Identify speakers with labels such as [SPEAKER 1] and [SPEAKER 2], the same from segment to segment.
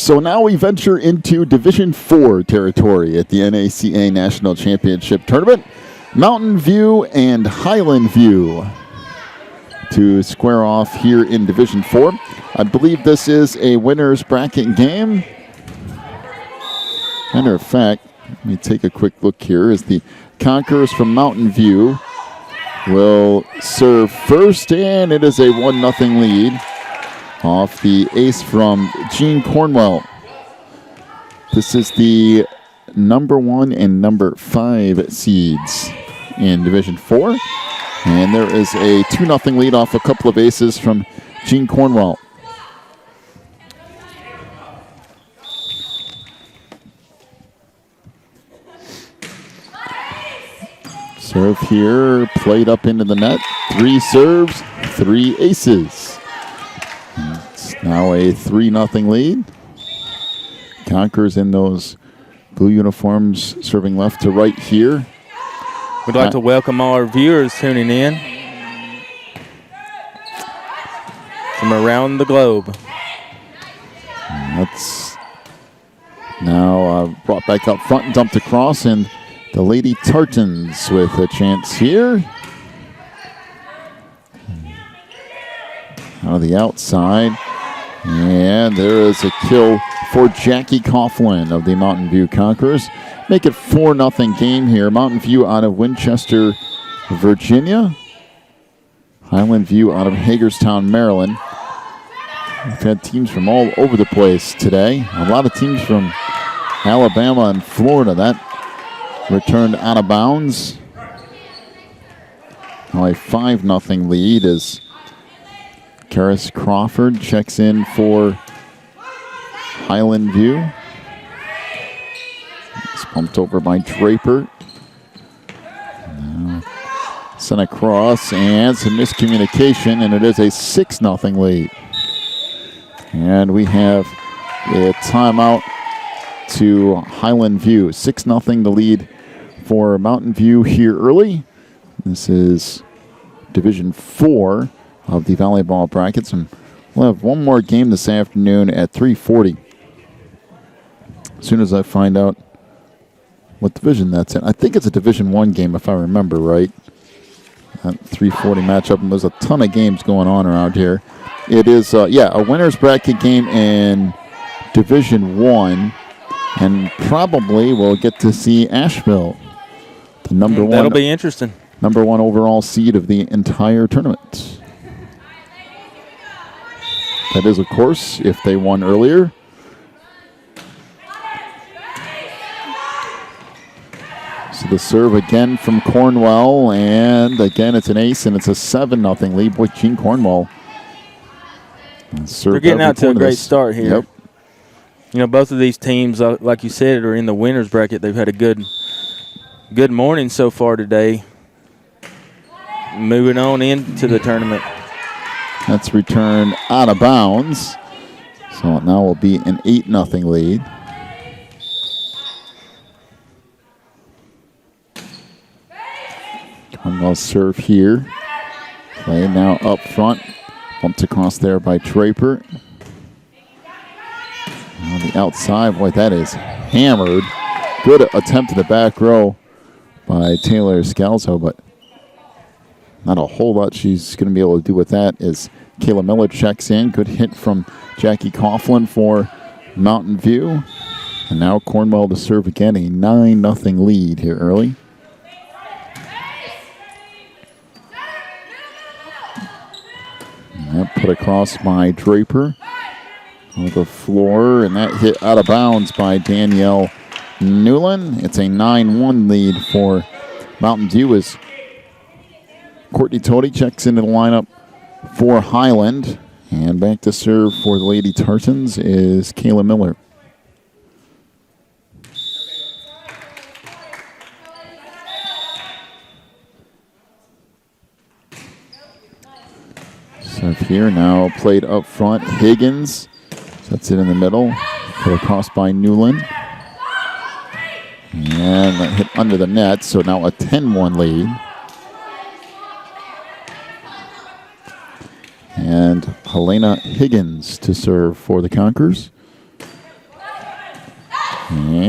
[SPEAKER 1] So now we venture into Division 4 territory at the NACA National Championship Tournament. Mountain View and Highland View to square off here in Division 4. I believe this is a winner's bracket game. Matter of fact, let me take a quick look here as the Conquerors from Mountain View will serve first, and it is a 1-0 lead off the ace from Gene Cornwell. This is the number 1 and number 5 seeds in Division 4. And there is a 2-0 lead off a couple of aces from Gene Cornwell. Serve here, played up into the net. 3 serves, 3 aces. It's now a 3-0 lead. Conquerors in those blue uniforms serving left to right here.
[SPEAKER 2] We'd like to welcome all our viewers tuning in from around the globe.
[SPEAKER 1] That's now brought back up front and dumped across, and the Lady Tartans with a chance here. Out of the outside. And there is a kill for Jackie Coughlin of the Mountain View Conquerors. Make it 4-0 game here. Mountain View out of Winchester, Virginia. Highland View out of Hagerstown, Maryland. We've had teams from all over the place today. A lot of teams from Alabama and Florida. That returned out of bounds. Now a 5-0 lead as Karis Crawford checks in for Highland View. It's bumped over by Draper. Now sent across and some miscommunication, and it is a 6-0 lead. And we have a timeout to Highland View. 6-0 the lead for Mountain View here early. This is Division 4 of the volleyball brackets, and we'll have one more game this afternoon at 3:40. As soon as I find out what division that's in. I think it's a Division 1 game if I remember right. That 3:40 matchup, and there's a ton of games going on around here. It is, a winner's bracket game in Division 1, and probably we'll get to see Asheville, the number one.
[SPEAKER 2] That'll be interesting.
[SPEAKER 1] Number 1 overall seed of the entire tournament. That is, of course, if they won earlier. So the serve again from Cornwell, and again it's an ace, and it's a 7-0 lead. Boy, Gene Cornwell.
[SPEAKER 2] They're getting out to a great start here.
[SPEAKER 1] Yep.
[SPEAKER 2] You know, both of these teams, like you said, are in the winner's bracket. They've had a good morning so far today. Moving on into the tournament.
[SPEAKER 1] That's returned out of bounds. So now will be an 8-0 lead. Cornwell serve here. Play now up front. Bumped across there by Draper. On the outside, boy, that is hammered. Good attempt to the back row by Taylor Scalzo, but not a whole lot she's going to be able to do with that as Kayla Miller checks in. Good hit from Jackie Coughlin for Mountain View. And now Cornwell to serve again, a 9-0 lead here early. And that put across by Draper on the floor, and that hit out of bounds by Danielle Newland. It's a 9-1 lead for Mountain View as Courtney Tote checks into the lineup for Highland. And back to serve for the Lady Tartans is Kayla Miller. Serve here now played up front. Higgins sets it in the middle. Put across by Newland. And that hit under the net, so now a 10-1 lead. And Helena Higgins to serve for the Conquerors.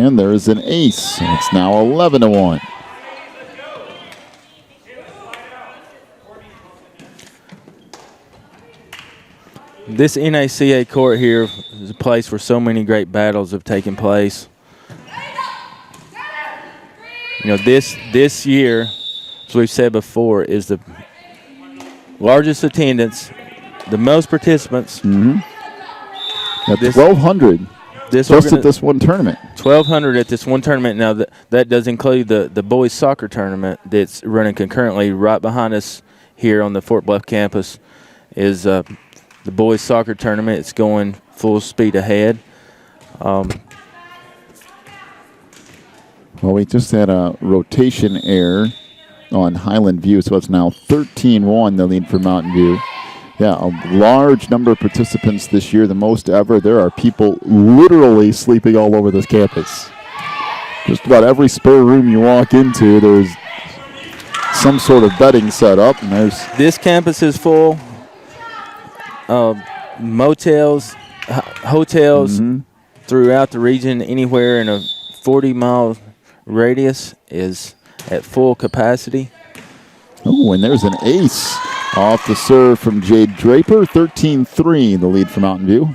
[SPEAKER 1] And there's an ace. It's now 11-1.
[SPEAKER 2] This NACA court here is a place where so many great battles have taken place. You know, this year, as we've said before, is the largest attendance, the most participants.
[SPEAKER 1] Mm-hmm. At 1,200 just at this one tournament.
[SPEAKER 2] 1,200 at this one tournament. Now, that does include the boys' soccer tournament that's running concurrently right behind us here on the Fort Bluff campus is the boys' soccer tournament. It's going full speed ahead.
[SPEAKER 1] Well, we just had a rotation error on Highland View, so it's now 13-1, the lead for Mountain View. Yeah, a large number of participants this year, the most ever. There are people literally sleeping all over this campus. Just about every spare room you walk into, there's some sort of bedding set up. And
[SPEAKER 2] this campus is full. Motels, hotels throughout the region, anywhere in a 40-mile radius is at full capacity.
[SPEAKER 1] Oh, and there's an ace off the serve from Jade Draper. 13-3, the lead for Mountain View.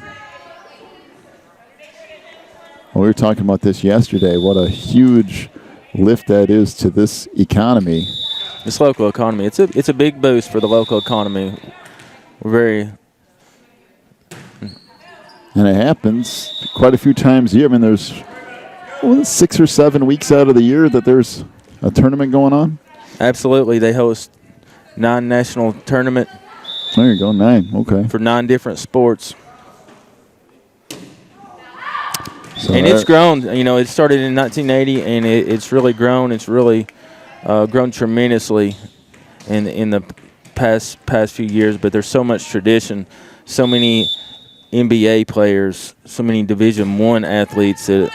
[SPEAKER 1] Well, we were talking about this yesterday. What a huge lift that is to this economy.
[SPEAKER 2] This local economy. It's a big boost for the local economy. We're very...
[SPEAKER 1] And it happens quite a few times a year. I mean, there's 6 or 7 weeks out of the year that there's a tournament going on.
[SPEAKER 2] Absolutely. They host 9 national tournament.
[SPEAKER 1] There you go, 9. Okay.
[SPEAKER 2] For 9 different sports.
[SPEAKER 1] So
[SPEAKER 2] and it's grown. You know, it started in 1980, and it's really grown. It's really grown tremendously in the past few years. But there's so much tradition, so many NBA players, so many Division I athletes that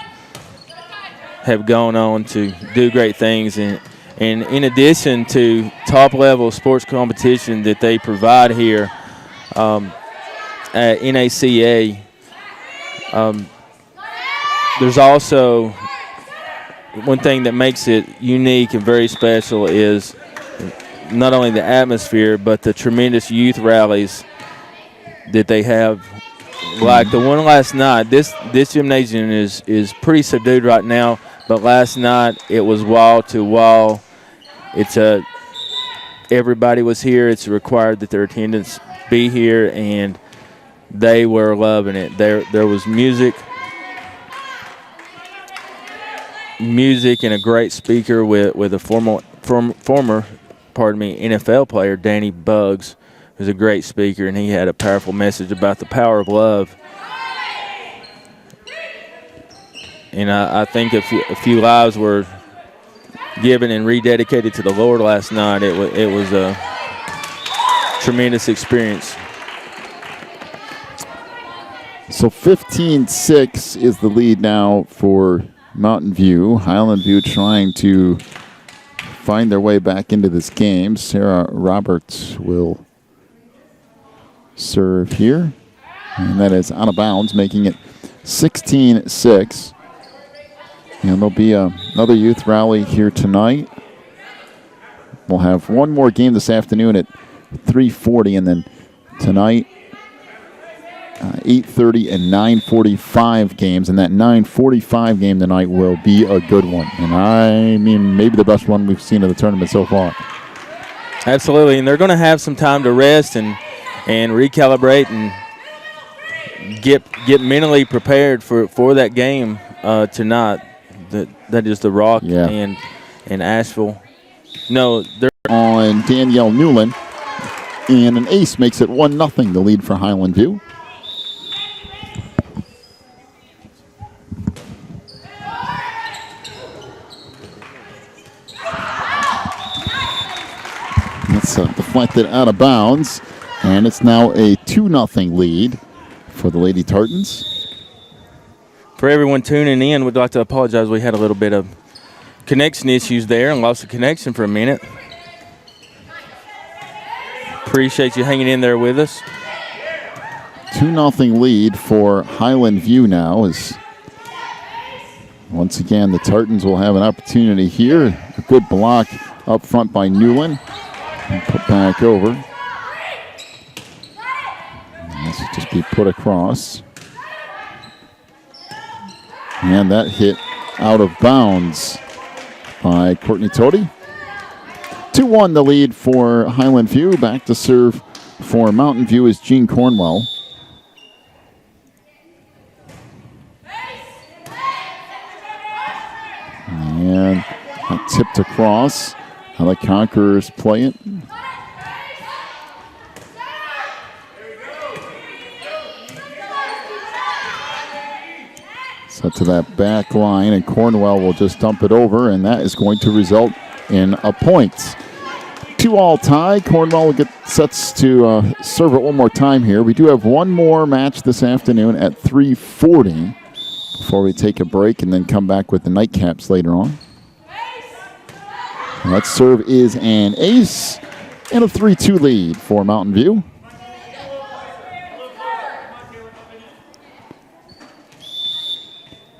[SPEAKER 2] have gone on to do great things. And in addition to top-level sports competition that they provide here at NACA, there's also one thing that makes it unique and very special is not only the atmosphere, but the tremendous youth rallies that they have. Like the one last night, this gymnasium is pretty subdued right now, but last night it was wall to wall. Everybody was here. It's required that their attendance be here, and they were loving it. There was music and a great speaker with a former NFL player, Danny Buggs, who's a great speaker, and he had a powerful message about the power of love. And I think a few lives were given and rededicated to the Lord last night. It was a tremendous experience.
[SPEAKER 1] So 15-6 is the lead now for Mountain View. Highland View trying to find their way back into this game. Sarah Roberts will serve here, and that is out of bounds, making it 16-6. And there'll be another youth rally here tonight. We'll have one more game this afternoon at 3:40, and then tonight 8:30 and 9:45 games. And that 9:45 game tonight will be a good one. And I mean, maybe the best one we've seen of the tournament so far.
[SPEAKER 2] Absolutely, and they're going to have some time to rest and recalibrate and get mentally prepared for that game tonight. That is the Rock and Asheville. No, they're
[SPEAKER 1] on Danielle Newland, and an ace makes it 1-0, the lead for Highland View. That's deflected out of bounds, and it's now a 2-0 lead for the Lady Tartans.
[SPEAKER 2] For everyone tuning in, we'd like to apologize. We had a little bit of connection issues there and lost the connection for a minute. Appreciate you hanging in there with us.
[SPEAKER 1] 2-0 lead for Highland View now as Once again, the Tartans will have an opportunity here. A good block up front by Newland. And put back over. This will just be put across. And that hit out of bounds by Courtney Tody. 2-1 the lead for Highland View. Back to serve for Mountain View is Jean Cornwell. And tipped across. How the Conquerors play it. Set to that back line, and Cornwell will just dump it over, and that is going to result in a point. 2-all tie. Cornwell sets to serve it one more time here. We do have one more match this afternoon at 3:40 before we take a break and then come back with the nightcaps later on. And that serve is an ace and a 3-2 lead for Mountain View.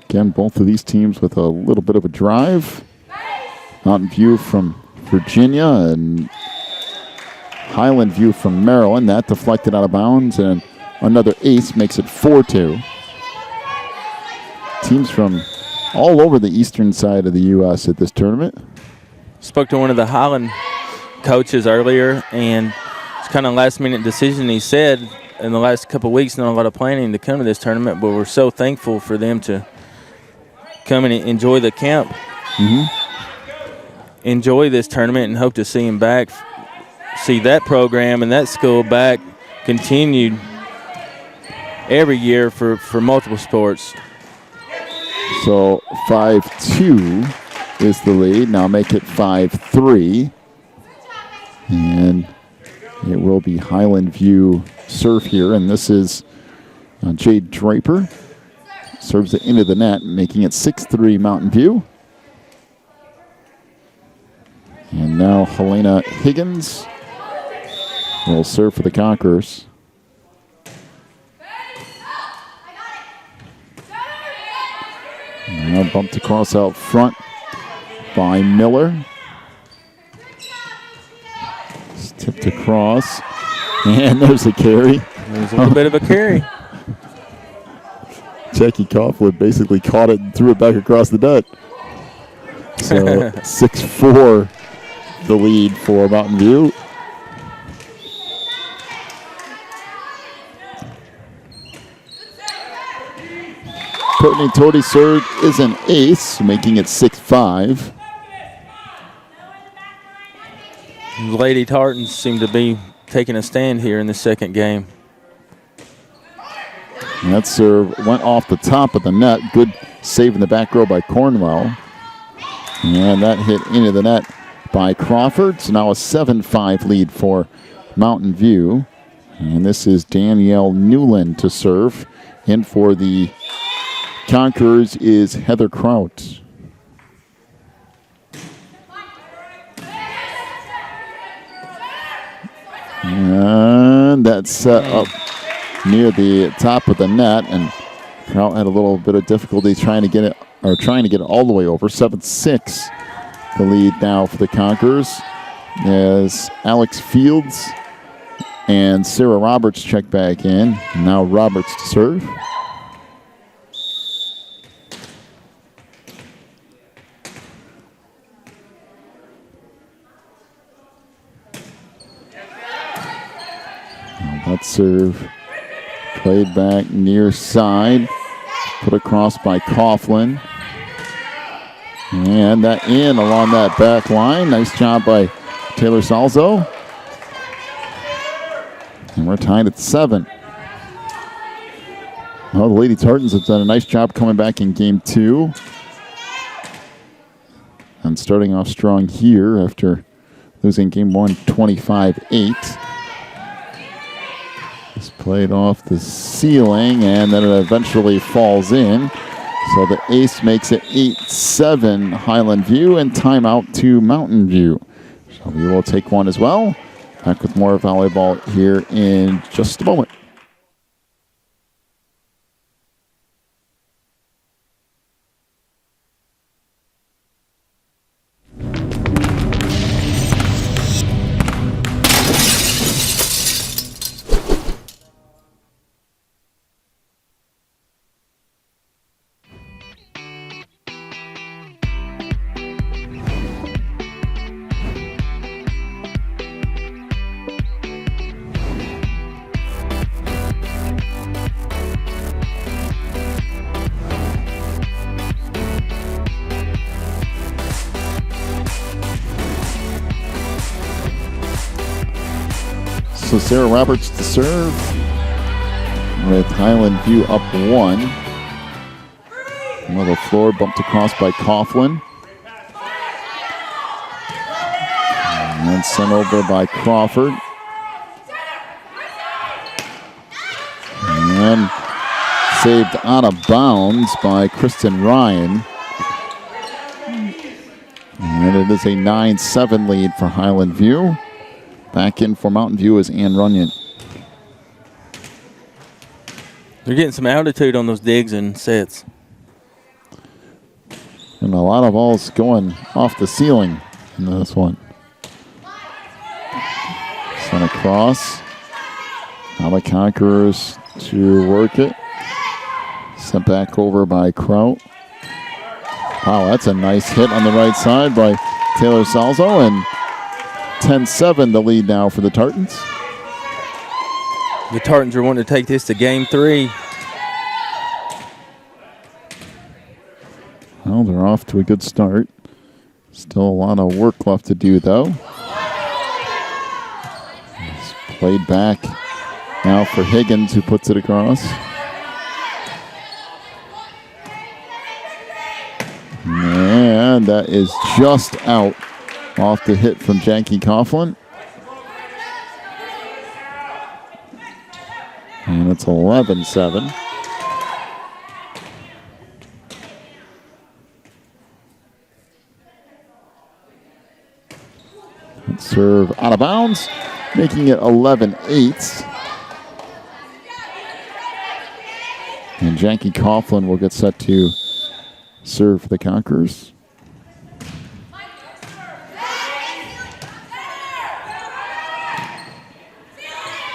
[SPEAKER 1] Again, both of these teams with a little bit of a drive. Mountain View from Virginia and Highland View from Maryland. That deflected out of bounds, and another ace makes it 4-2. Teams from all over the eastern side of the U.S. at this tournament.
[SPEAKER 2] Spoke to one of the Highland coaches earlier, and it's kind of a last-minute decision. He said in the last couple of weeks, not a lot of planning to come to this tournament, but we're so thankful for them to come and enjoy the camp, enjoy this tournament, and hope to see him back, see that program and that school back continued every year for multiple sports.
[SPEAKER 1] So 5-2 is the lead. Now make it 5-3. And it will be Highland View serve here, and this is Jade Draper. Serves it into the net, making it 6-3 Mountain View. And now Helena Higgins will serve for the Conquerors. Now bumped across out front by Miller. It's tipped across. And there's a carry.
[SPEAKER 2] There's a little bit of a carry.
[SPEAKER 1] Jackie Coughlin basically caught it and threw it back across the net. So 6-4 the lead for Mountain View. Courtney Tody's serve is an ace, making it 6-5.
[SPEAKER 2] Lady Tartans seem to be taking a stand here in the second game.
[SPEAKER 1] And that serve went off the top of the net. Good save in the back row by Cornwell. And that hit into the net by Crawford. So now a 7-5 lead for Mountain View. And this is Danielle Newland to serve. In for the Conquerors is Heather Kraut. And that's set up near the top of the net, and Kraut had a little bit of difficulty trying to get it all the way over. 7-6 the lead now for the Conquerors as Alex Fields and Sarah Roberts check back in. Now Roberts to serve. That serve played back near side, put across by Coughlin. And that in along that back line. Nice job by Taylor Salzo. And we're tied at 7. Well, the Lady Tartans have done a nice job coming back in game 2. And starting off strong here after losing game 1 25-8. It's played off the ceiling, and then it eventually falls in. So the ace makes it 8-7 Highland View, and timeout to Mountain View. So we will take one as well. Back with more volleyball here in just a moment. Sarah Roberts to serve, with Highland View up 1. Another floor bumped across by Coughlin. And sent over by Crawford. And saved out of bounds by Kristen Ryan. And it is a 9-7 lead for Highland View. Back in for Mountain View is Ann Runyon.
[SPEAKER 2] They're getting some altitude on those digs and sets.
[SPEAKER 1] And a lot of balls going off the ceiling in this one. Sent across. Now the Conquerors to work it. Sent back over by Kraut. Wow, that's a nice hit on the right side by Taylor Salzo. And 10-7 the lead now for the Tartans.
[SPEAKER 2] The Tartans are wanting to take this to game 3.
[SPEAKER 1] Well, they're off to a good start. Still a lot of work left to do, though. It's played back now for Higgins, who puts it across. And that is just out off the hit from Jackie Coughlin. And it's 11-7. Serve out of bounds, making it 11-8. And Jackie Coughlin will get set to serve for the Conquerors.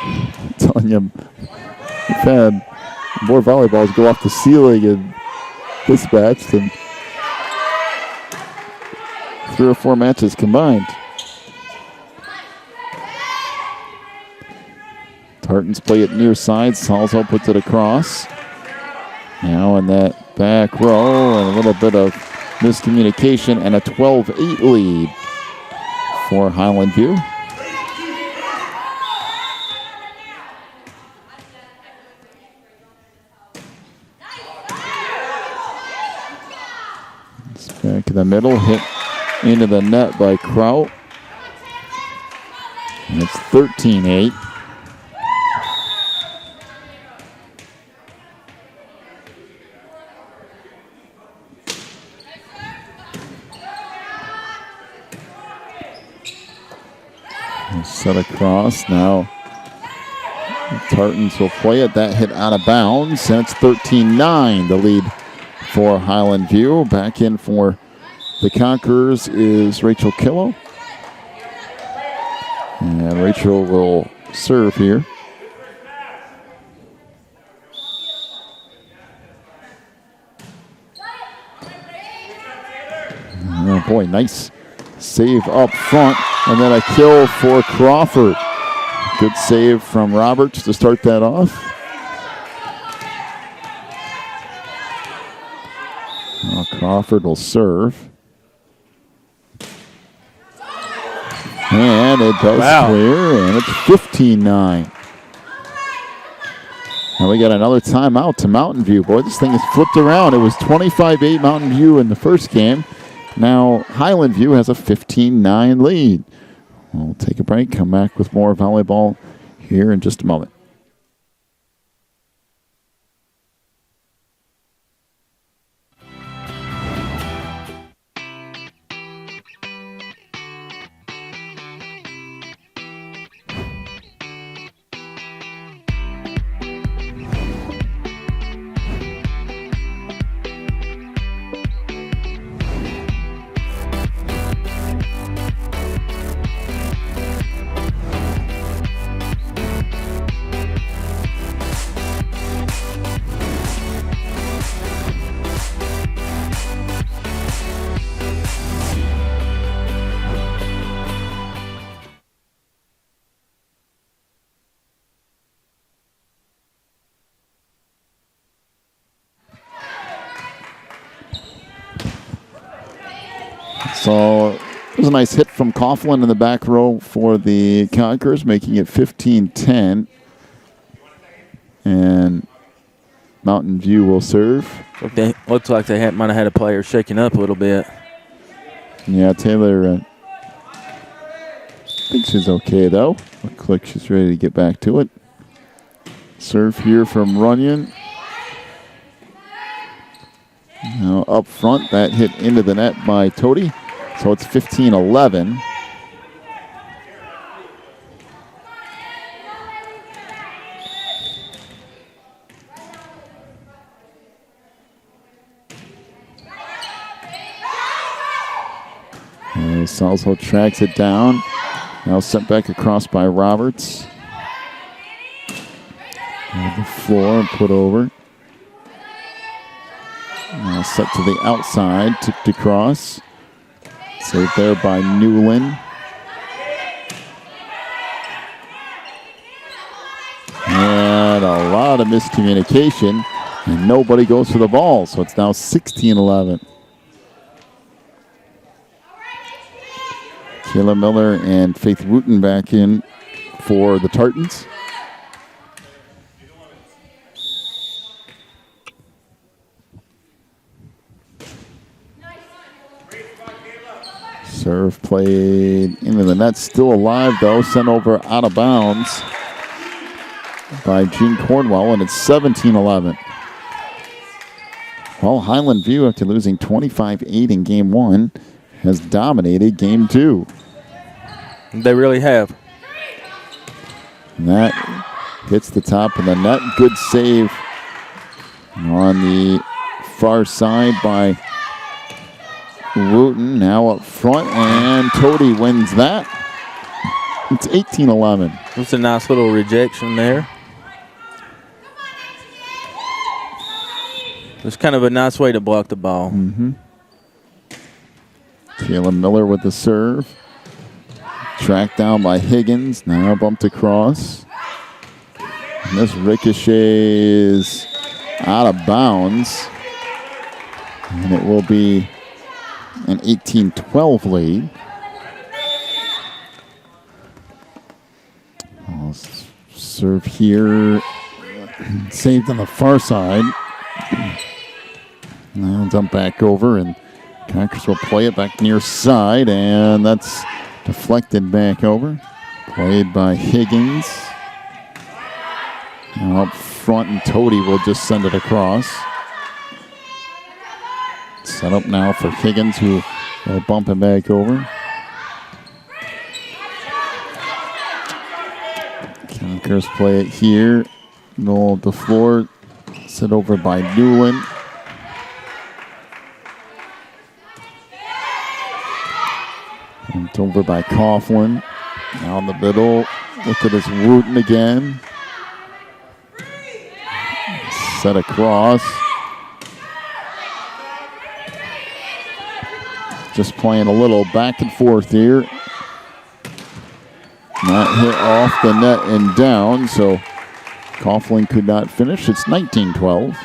[SPEAKER 1] I'm telling you, we've had more volleyballs go off the ceiling in this match than 3 or 4 matches combined. Tartans play it near side. Salzo puts it across. Now in that back row, and a little bit of miscommunication, and a 12-8 lead for Highland View. It's back in the middle, hit into the net by Kraut. And it's 13-8. Set across. Now the Tartans will play it. That hit out of bounds. And it's 13-9, the lead for Highland View. Back in for the Conquerors is Rachel Killow. And Rachel will serve here. Oh boy, nice save up front. And then a kill for Crawford. Good save from Roberts to start that off. Now Crawford will serve. And it does clear, and it's 15-9. Now we got another timeout to Mountain View. Boy, this thing is flipped around. It was 25-8 Mountain View in the first game. Now Highland View has a 15-9 lead. We'll take a break, come back with more volleyball here in just a moment. So There's a nice hit from Coughlin in the back row for the Conquerors, making it 15-10. And Mountain View will serve.
[SPEAKER 2] Looks like they might have had a player shaking up a little bit.
[SPEAKER 1] Yeah, Taylor thinks she's okay, though. Looks like she's ready to get back to it. Serve here from Runyon. Now up front, that hit into the net by Tody. So it's 15-11. Salzo tracks it down. Now sent back across by Roberts. On the floor and put over. Now set to the outside, tipped across. Saved there by Newland. And a lot of miscommunication. And nobody goes for the ball, so it's now 16-11. Kayla Miller and Faith Wooten back in for the Tartans. Serve played into the net, still alive though, sent over out of bounds by Jean Cornwell, and it's 17-11. Well, Highland View, after losing 25-8 in game one, has dominated game two.
[SPEAKER 2] They really have.
[SPEAKER 1] And that hits the top of the net. Good save on the far side by Wooten. Now up front, and Tody wins that. It's 18-11.
[SPEAKER 2] It's a nice little rejection there. It's kind of a nice way to block the ball.
[SPEAKER 1] Mm-hmm. Kayla Miller with the serve. Tracked down by Higgins. Now bumped across. And this ricochets out of bounds. And it will be an 18-12 lead. I'll serve here. Saved on the far side. Now dump back over, and Conquerors will play it back near side, and that's deflected back over. Played by Higgins. Now up front, and Tody will just send it across. Set up now for Higgins, who will bump it back over. Conquerors play it here. Go the floor. Set over by Newland. It's over by Coughlin. Down the middle. Look at his Wooten again. Set across. Just playing a little back and forth here. That hit off the net and down, so Coughlin could not finish. It's 19-12.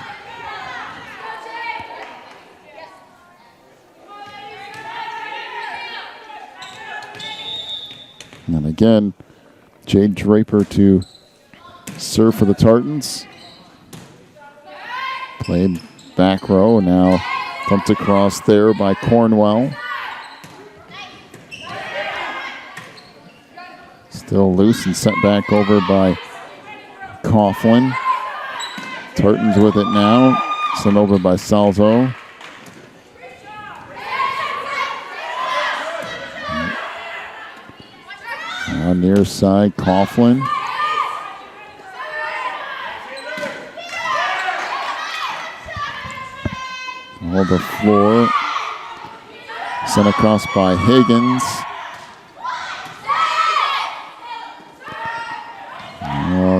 [SPEAKER 1] And again, Jade Draper to serve for the Tartans. Played back row, now bumped across there by Cornwell. Still loose and sent back over by Coughlin. Tartans with it now. Sent over by Salzo. Now near side, Coughlin. On the floor. Sent across by Higgins.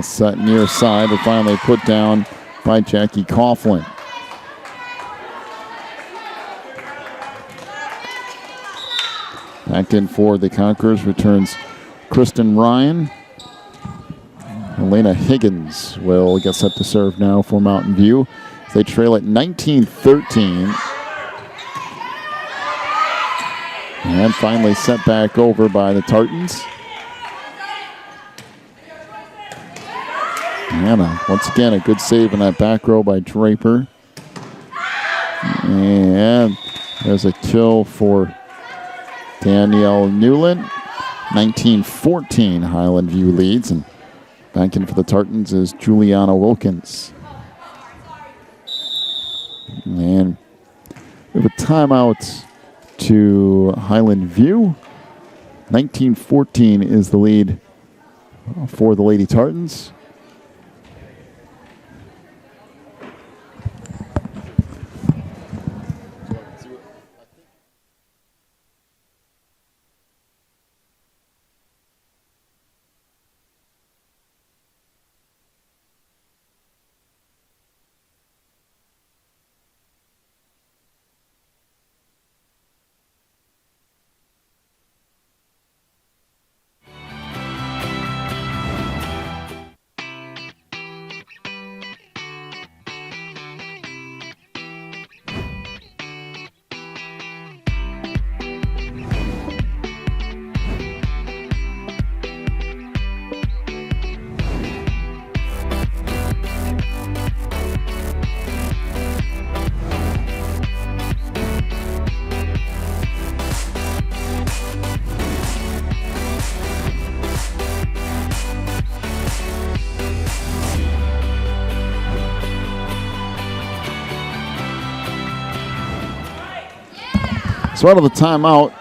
[SPEAKER 1] Set near side, but finally put down by Jackie Coughlin. Back in for the Conquerors returns Kristen Ryan. Elena Higgins will get set to serve now for Mountain View. They trail at 19-13. And finally sent back over by the Tartans. And once again, a good save in that back row by Draper. And there's a kill for Danielle Newland. 19-14, Highland View leads. And back in for the Tartans is Juliana Wilkins. And we have a timeout to Highland View. 19-14 is the lead for the Lady Tartans. So out of the timeout,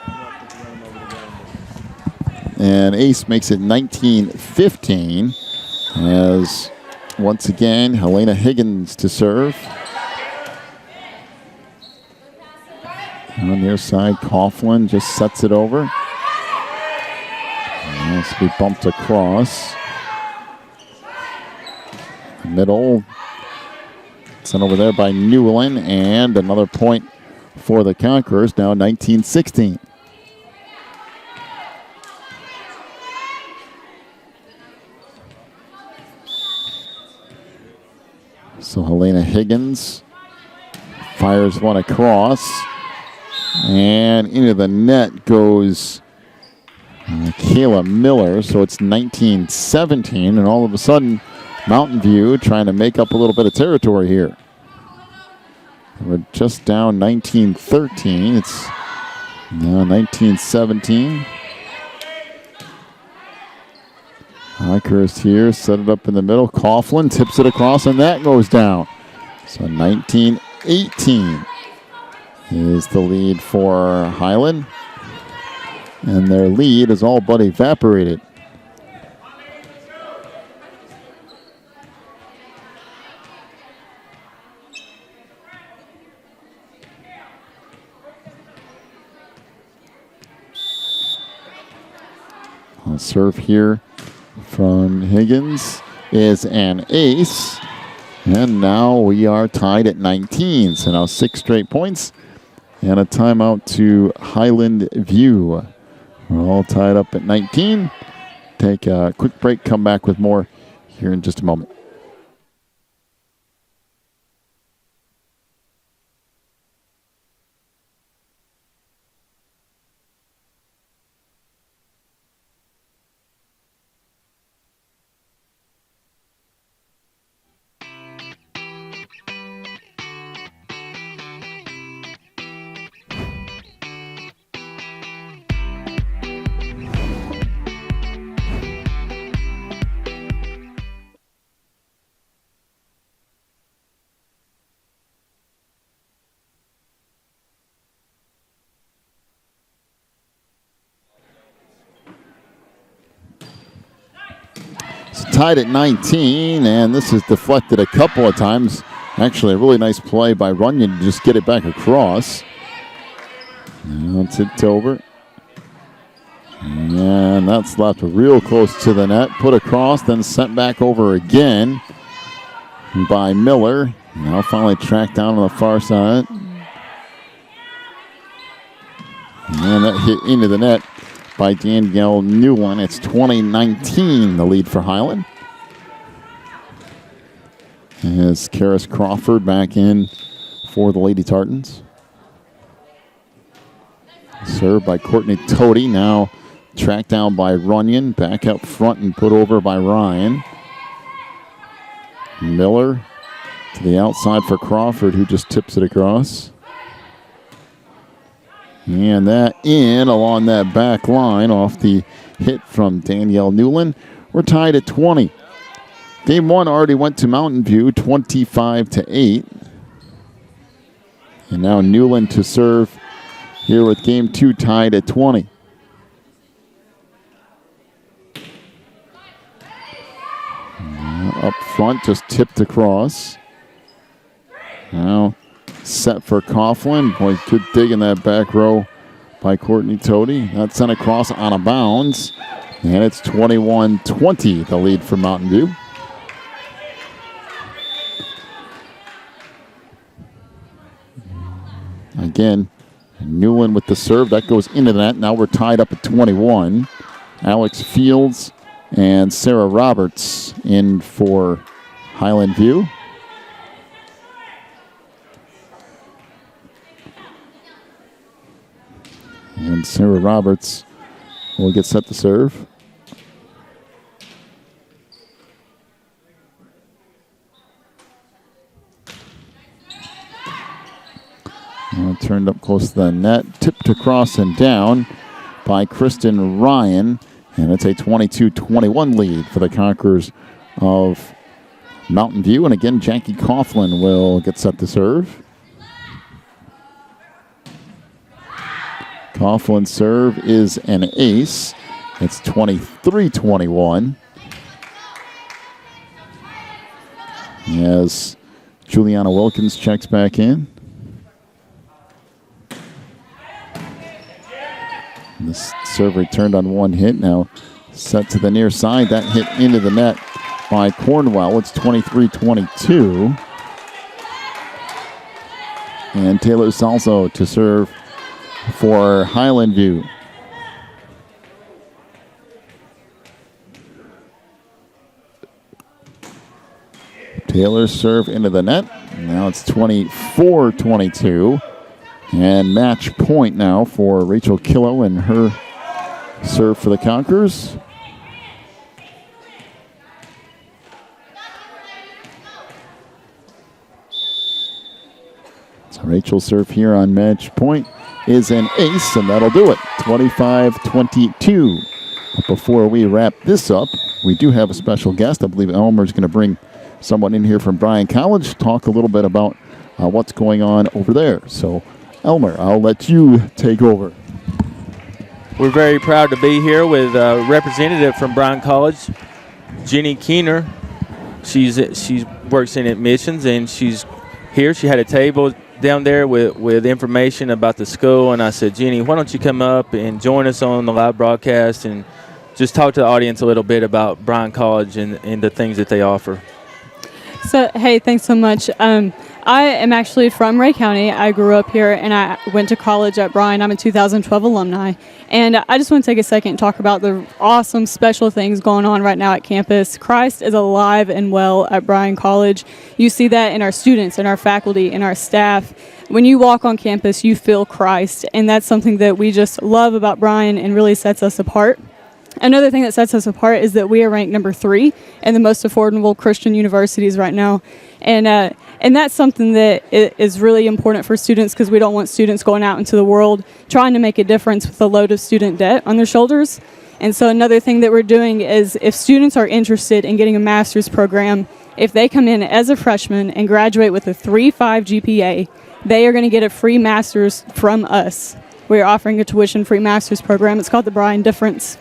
[SPEAKER 1] and Ace makes it 19-15 as once again Helena Higgins to serve. On the near side, Coughlin just sets it over. And this will be bumped across. Middle, sent over there by Newland, and another point for the Conquerors, now 19-16. So Helena Higgins fires one across, and into the net goes Kayla Miller. So it's 19-17, and all of a sudden Mountain View trying to make up a little bit of territory here. We're just down 19-13. It's now 19-17. Hikers here, set it up in the middle. Coughlin tips it across, and that goes down. So 19-18 is the lead for Highland. And their lead is all but evaporated. Serve here from Higgins is an ace. And now we are tied at 19. So now 6 straight points and a timeout to Highland View. We're all tied up at 19. Take a quick break, come back with more here in just a moment. Tied at 19, and this is deflected a couple of times. Actually, a really nice play by Runyon to just get it back across. Now it's hit over. And that's left real close to the net. Put across, then sent back over again by Miller. Now finally tracked down on the far side. And that hit into the net by Danielle Newland. It's 20-19, the lead for Highland. As Karis Crawford back in for the Lady Tartans. Served by Courtney Toady. Now tracked down by Runyon. Back up front and put over by Ryan. Miller to the outside for Crawford, who just tips it across. And that in along that back line off the hit from Danielle Newland. We're tied at 20. Game one already went to Mountain View, 25-8. And now Newland to serve here with game two tied at 20. Up front, just tipped across. Now set for Coughlin. Boy, good dig in that back row by Courtney Toady. That's sent across on a bounds. And it's 21-20, the lead for Mountain View. Again, Newland with the serve. That goes into that. Now we're tied up at 21. Alex Fields and Sarah Roberts in for Highland View. And Sarah Roberts will get set to serve. Turned up close to the net. Tipped across and down by Kristen Ryan. And it's a 22-21 lead for the Conquerors of Mountain View. And again, Jackie Coughlin will get set to serve. Coughlin's serve is an ace. It's 23-21. As Juliana Wilkins checks back in. This serve returned on one hit. Now set to the near side. That hit into the net by Cornwell. It's 23-22. And Taylor Salso to serve for Highland View. Taylor's serve into the net. Now it's 24-22. And match point now for Rachel Killow and her serve for the Conquerors. So Rachel's serve here on match point is an ace, and that'll do it. 25-22. But before we wrap this up, we do have a special guest. I believe Elmer's going to bring someone in here from Bryan College, talk a little bit about what's going on over there. So Elmer, I'll let you take over.
[SPEAKER 2] We're very proud to be here with a representative from Bryan College, Jenny Keener. She works in admissions, and she's here. She had a table down there with information about the school, and I said, Jenny, why don't you come up and join us on the live broadcast and just talk to the audience a little bit about Bryan College and the things that they offer.
[SPEAKER 3] So, hey, thanks so much. I am actually from Ray County. I grew up here, and I went to college at Bryan. I'm a 2012 alumni. And I just want to take a second and talk about the awesome special things going on right now at campus. Christ is alive and well at Bryan College. You see that in our students, in our faculty, in our staff. When you walk on campus, you feel Christ, and that's something that we just love about Bryan and really sets us apart. Another thing that sets us apart is that we are ranked number 3 in the most affordable Christian universities right now. And that's something that is really important for students, because we don't want students going out into the world trying to make a difference with a load of student debt on their shoulders. And so another thing that we're doing is, if students are interested in getting a master's program, if they come in as a freshman and graduate with a 3.5 GPA, they are going to get a free master's from us. We are offering a tuition-free master's program. It's called the Bryan Difference.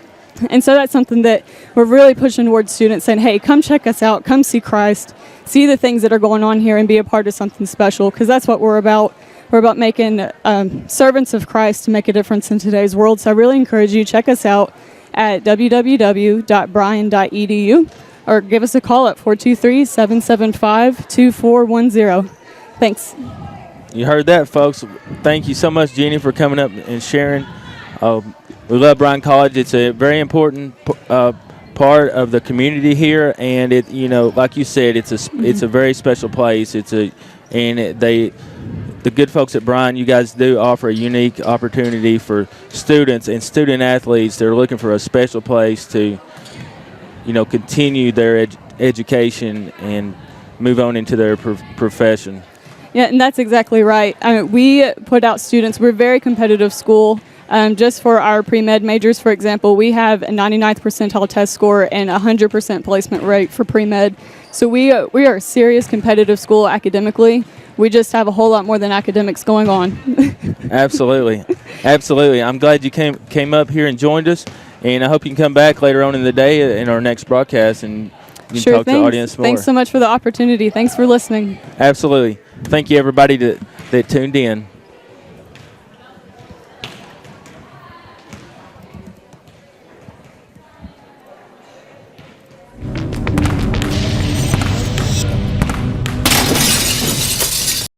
[SPEAKER 3] And so that's something that we're really pushing towards students, saying, hey, come check us out, come see Christ, see the things that are going on here, and be a part of something special, because that's what we're about. We're about making servants of Christ to make a difference in today's world. So I really encourage you, check us out at www.bryan.edu, or give us a call at 423-775-2410. Thanks.
[SPEAKER 2] You heard that, folks. Thank you so much, Jeannie, for coming up and sharing. We love Bryan College. It's a very important part of the community here, and it, like you said, it's a very special place. They the good folks at Bryan, you guys do offer a unique opportunity for students and student athletes that are looking for a special place to, continue their education and move on into their profession.
[SPEAKER 3] Yeah, and that's exactly right. We put out students. We're a very competitive school. Just for our pre-med majors, for example, we have a 99th percentile test score and 100% placement rate for pre-med. So we are a serious competitive school academically. We just have a whole lot more than academics going on.
[SPEAKER 2] Absolutely. Absolutely. I'm glad you came up here and joined us, and I hope you can come back later on in the day in our next broadcast and you can talk to the audience more.
[SPEAKER 3] Thanks so much for the opportunity. Thanks for listening.
[SPEAKER 2] Absolutely. Thank you, everybody that tuned in.